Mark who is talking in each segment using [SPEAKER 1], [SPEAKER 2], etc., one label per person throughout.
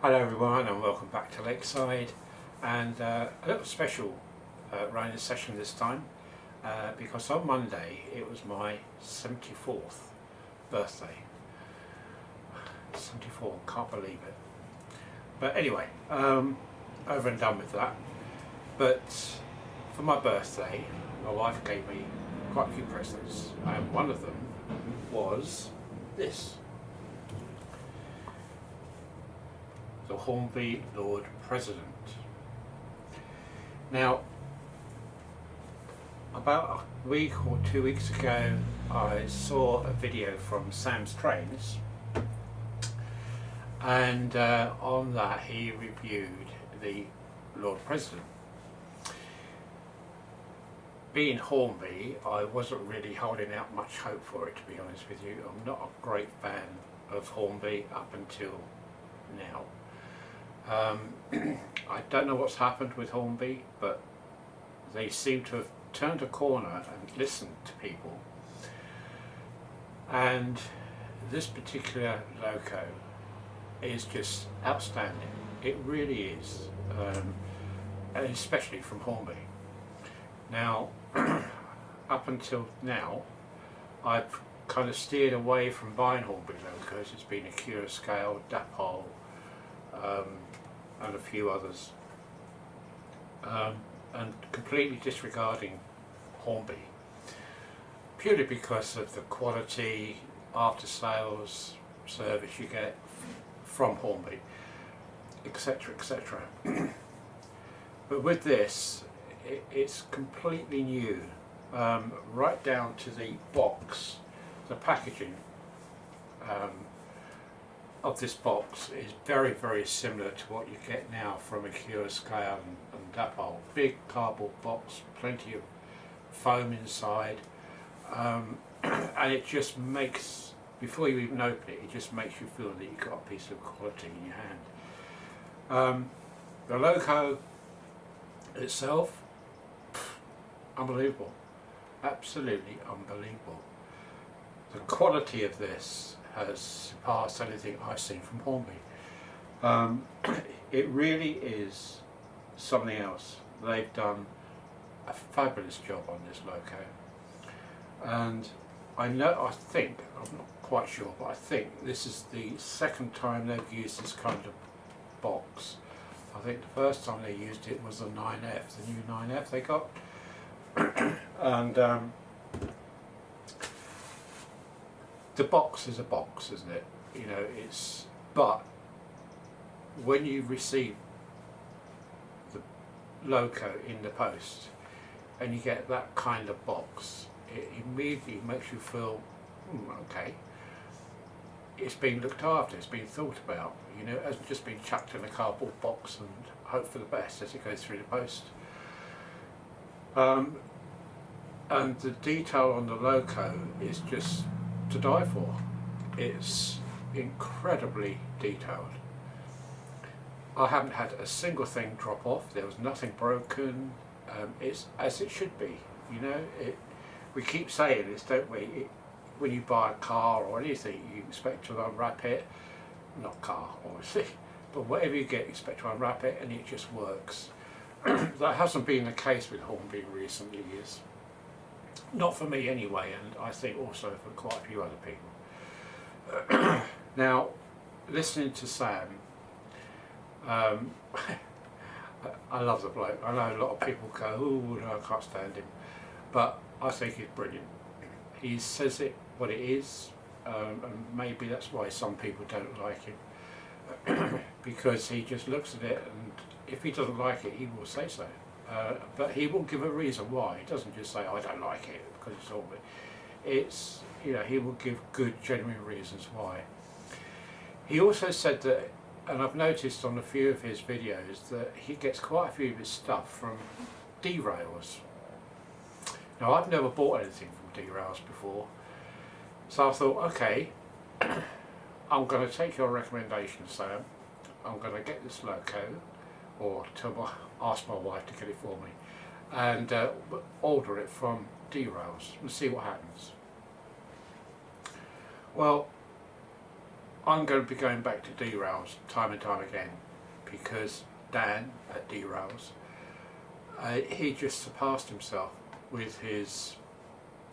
[SPEAKER 1] Hello everyone and welcome back to Lakeside, and a little special rhino session this time because on Monday it was my 74th birthday. 74, can't believe it. But anyway, over and done with that. But for my birthday my wife gave me quite a few presents, and one of them was this. The Hornby Lord President. Now, about a week or 2 weeks ago I saw a video from Sam's Trains, and on that he reviewed the Lord President. Being Hornby, I wasn't really holding out much hope for it, to be honest with you. I'm not a great fan of Hornby up until now. I don't know what's happened with Hornby, but they seem to have turned a corner and listened to people, and this particular loco is just outstanding. It really is, and especially from Hornby. Now up until now I've kind of steered away from buying Hornby locos. It's been a Cura Scale, Dapol, and a few others, and completely disregarding Hornby, purely because of the quality after sales service you get from Hornby, etc, etc. But with this, it's completely new, right down to the box. The packaging of this box is very, very similar to what you get now from a Cura Scale and Dapol. Big cardboard box, plenty of foam inside, and it just makes, before you even open it, it just makes you feel that you've got a piece of quality in your hand. The loco itself, unbelievable, absolutely unbelievable. The quality of this has surpassed anything I've seen from Hornby. It really is something else. They've done a fabulous job on this loco, and I'm not quite sure, but I think this is the second time they've used this kind of box. I think the first time they used it was the 9F, the new 9F they got. And the box is a box, isn't it? You know, but when you receive the loco in the post and you get that kind of box, it immediately makes you feel, okay, it's been looked after, it's been thought about. You know, it hasn't just been chucked in a cardboard box and hope for the best as it goes through the post. And the detail on the loco is just to die for. It's incredibly detailed. I haven't had a single thing drop off. There was nothing broken. It's as it should be. You know, we keep saying this, don't we? When you buy a car or anything, you expect to unwrap it. Not car, obviously, but whatever you get, you expect to unwrap it, and it just works. That hasn't been the case with Hornby in recent years. Not for me anyway, and I think also for quite a few other people. Now, listening to Sam, I love the bloke. I know a lot of people go, oh no, I can't stand him, but I think he's brilliant. He says it what it is, and maybe that's why some people don't like him, because he just looks at it, and if he doesn't like it, he will say so. But he will give a reason why. He doesn't just say, I don't like it because it's Hornby. It's, you know, he will give good, genuine reasons why. He also said that, and I've noticed on a few of his videos, that he gets quite a few of his stuff from derails. Now, I've never bought anything from derails before, so I thought, okay, I'm going to take your recommendation, Sam. I'm going to get this loco, or ask my wife to get it for me, and order it from derails and see what happens. Well, I'm going to be going back to derails time and time again, because Dan at derails, he just surpassed himself with his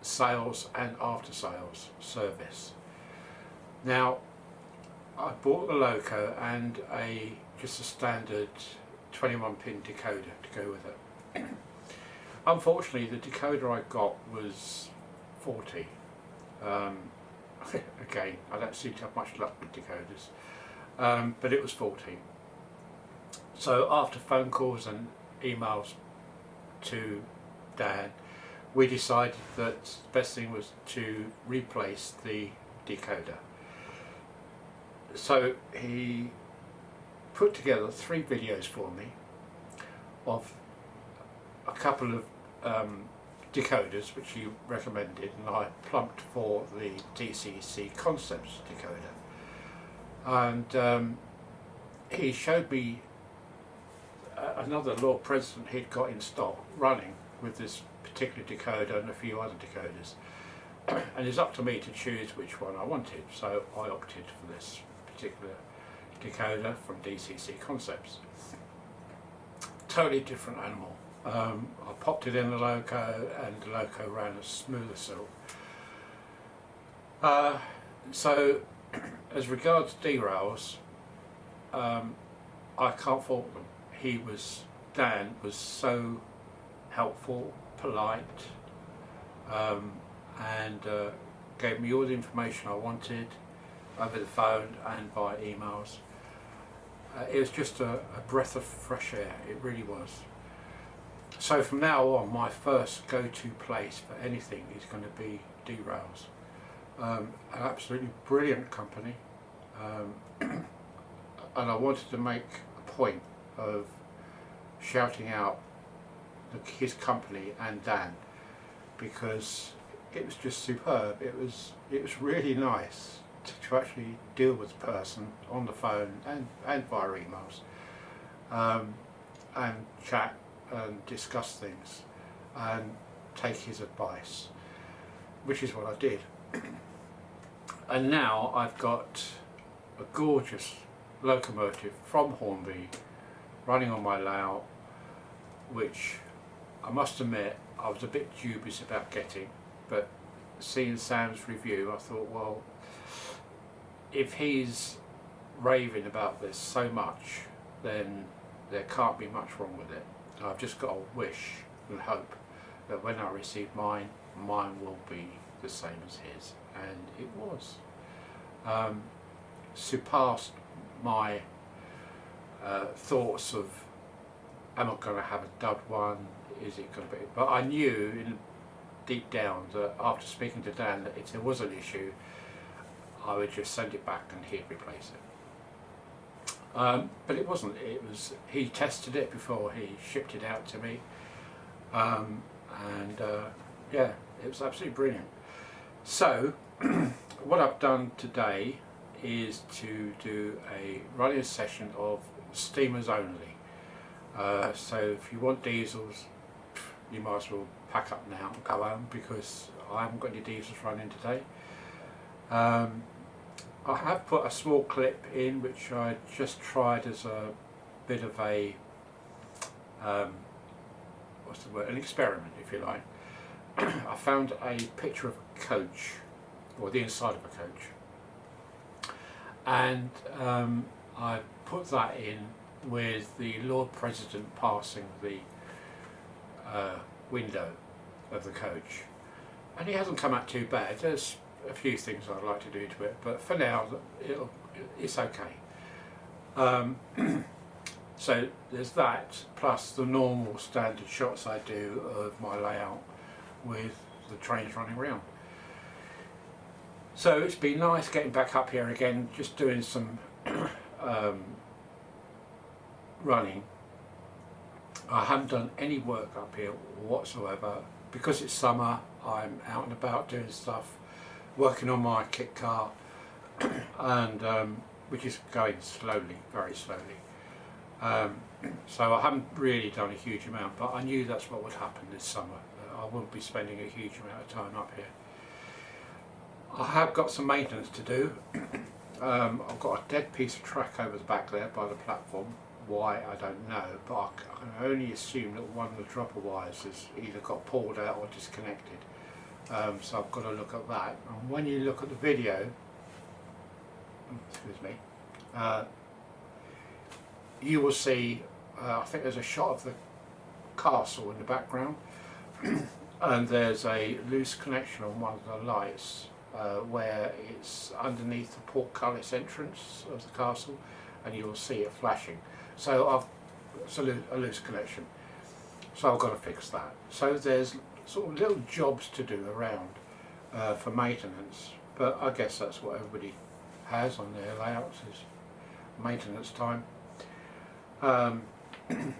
[SPEAKER 1] sales and after sales service. Now, I bought the loco and just a standard 21 pin decoder to go with it. Unfortunately, the decoder I got was 40. Again, I don't seem to have much luck with decoders, but it was 40. So after phone calls and emails to Dan, we decided that the best thing was to replace the decoder. So he put together 3 videos for me of a couple of decoders which he recommended, and I plumped for the DCC Concepts decoder. And he showed me another Lord President he'd got in stock running with this particular decoder and a few other decoders, and it's up to me to choose which one I wanted, so I opted for this particular decoder from DCC Concepts. Totally different animal. I popped it in the loco and the loco ran as smooth as silk. So as regards derails, I can't fault them. Dan was so helpful, polite, and gave me all the information I wanted over the phone and by emails. It was just a breath of fresh air, it really was. So from now on, my first go-to place for anything is going to be derails. An absolutely brilliant company, and I wanted to make a point of shouting out his company and Dan, because it was just superb. It was really nice to actually deal with the person on the phone and via emails, and chat and discuss things and take his advice, which is what I did. And now I've got a gorgeous locomotive from Hornby running on my layout, which I must admit I was a bit dubious about getting, but seeing Sam's review I thought, well, if he's raving about this so much, then there can't be much wrong with it. I've just got to wish and hope that when I receive mine will be the same as his, and it was. Surpassed my thoughts of, am I going to have a dud one, is it going to be, but I knew deep down that after speaking to Dan that if there was an issue, I would just send it back and he'd replace it. But it wasn't. It was, he tested it before he shipped it out to me, and yeah, it was absolutely brilliant. So what I've done today is to do a running session of steamers only. So if you want diesels, you might as well pack up now and go home, because I haven't got any diesels running today. I have put a small clip in which I just tried as a bit of a what's the word, an experiment, if you like. I found a picture of a coach, or the inside of a coach, and I put that in with the Lord President passing the window of the coach, and it hasn't come out too bad. There's a few things I'd like to do to it, but for now it's okay. So there's that, plus the normal standard shots I do of my layout with the trains running around. So it's been nice getting back up here again, just doing some running. I haven't done any work up here whatsoever. Because it's summer, I'm out and about doing stuff, working on my kit car, and which is going slowly, very slowly. So I haven't really done a huge amount, but I knew that's what would happen this summer. I wouldn't be spending a huge amount of time up here. I have got some maintenance to do. I've got a dead piece of track over the back there by the platform. Why, I don't know, but I can only assume that one of the dropper wires has either got pulled out or disconnected. So I've got to look at that. And when you look at the video, excuse me, you will see, I think there's a shot of the castle in the background, and there's a loose connection on one of the lights where it's underneath the portcullis entrance of the castle, and you'll see it flashing. So it's a loose connection, so I've got to fix that. So there's sort of little jobs to do around for maintenance, but I guess that's what everybody has on their layouts, is maintenance time.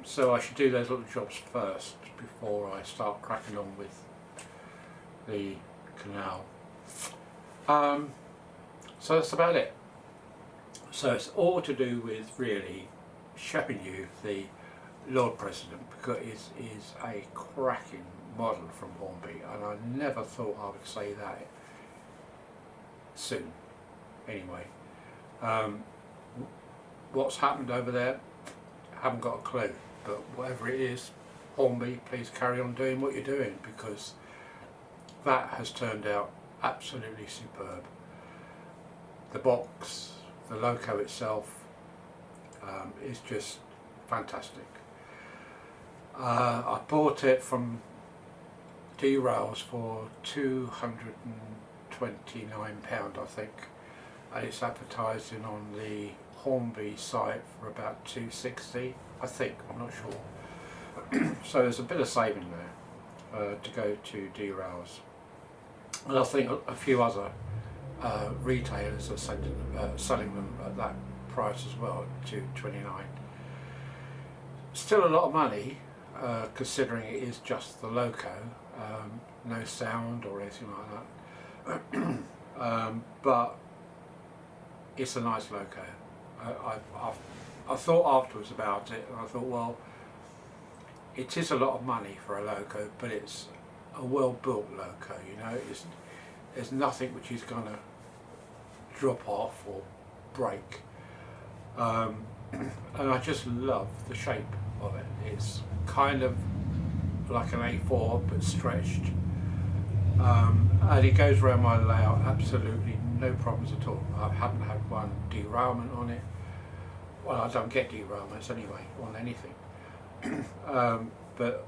[SPEAKER 1] So I should do those little jobs first before I start cracking on with the canal. So that's about it. So it's all to do with really showing you the Lord President, because it is a cracking model from Hornby, and I never thought I would say that soon. Anyway, what's happened over there, I haven't got a clue, but whatever it is, Hornby, please carry on doing what you're doing, because that has turned out absolutely superb. The box, the loco itself, is just fantastic. I bought it from D-Rails for £229, I think, and it's advertising on the Hornby site for about £260, I think, I'm not sure. So there's a bit of saving there to go to D-Rails, and I think a few other retailers are selling them at that price as well, £229. Still a lot of money, considering it is just the loco, no sound or anything like that. But it's a nice loco. I thought afterwards about it, and I thought, well, it is a lot of money for a loco, but it's a well-built loco. You know, there's nothing which is going to drop off or break. And I just love the shape of it. It's kind of like an A4 but stretched, and it goes around my layout absolutely no problems at all. I haven't had one derailment on it. Well, I don't get derailments anyway on anything. But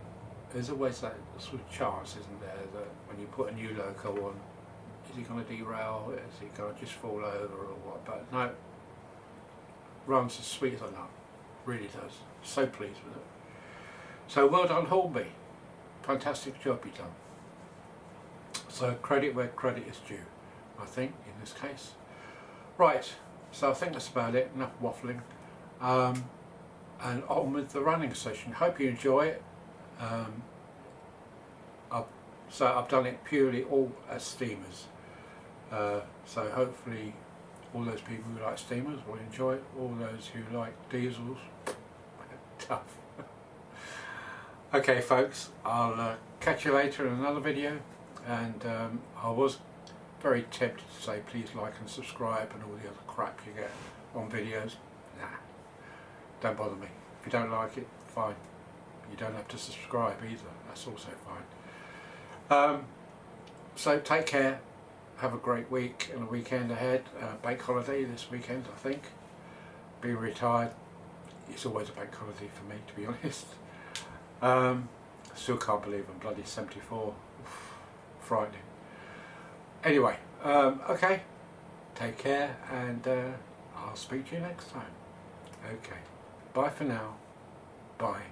[SPEAKER 1] there's always that sort of chance, isn't there, that when you put a new loco on, is it going to derail, is it going to just fall over or what? But no, runs as sweet as a nut, really does. So pleased with it. So well done, Hornby, fantastic job you've done. So credit where credit is due, I think, in this case. Right, so I think that's about it, enough waffling. And on with the running session. Hope you enjoy it. I've done it purely all as steamers. So hopefully all those people who like steamers will enjoy it. All those who like diesels, tough. Okay folks, I'll catch you later in another video, and I was very tempted to say please like and subscribe and all the other crap you get on videos. Nah, don't bother me. If you don't like it, fine. You don't have to subscribe either, that's also fine. So take care, have a great week and a weekend ahead. Bank holiday this weekend, I think. Being retired, it's always a bank holiday for me, to be honest. Still can't believe I'm bloody 74. Oof, frightening. Anyway, okay, take care, and I'll speak to you next time. Okay, bye for now. Bye.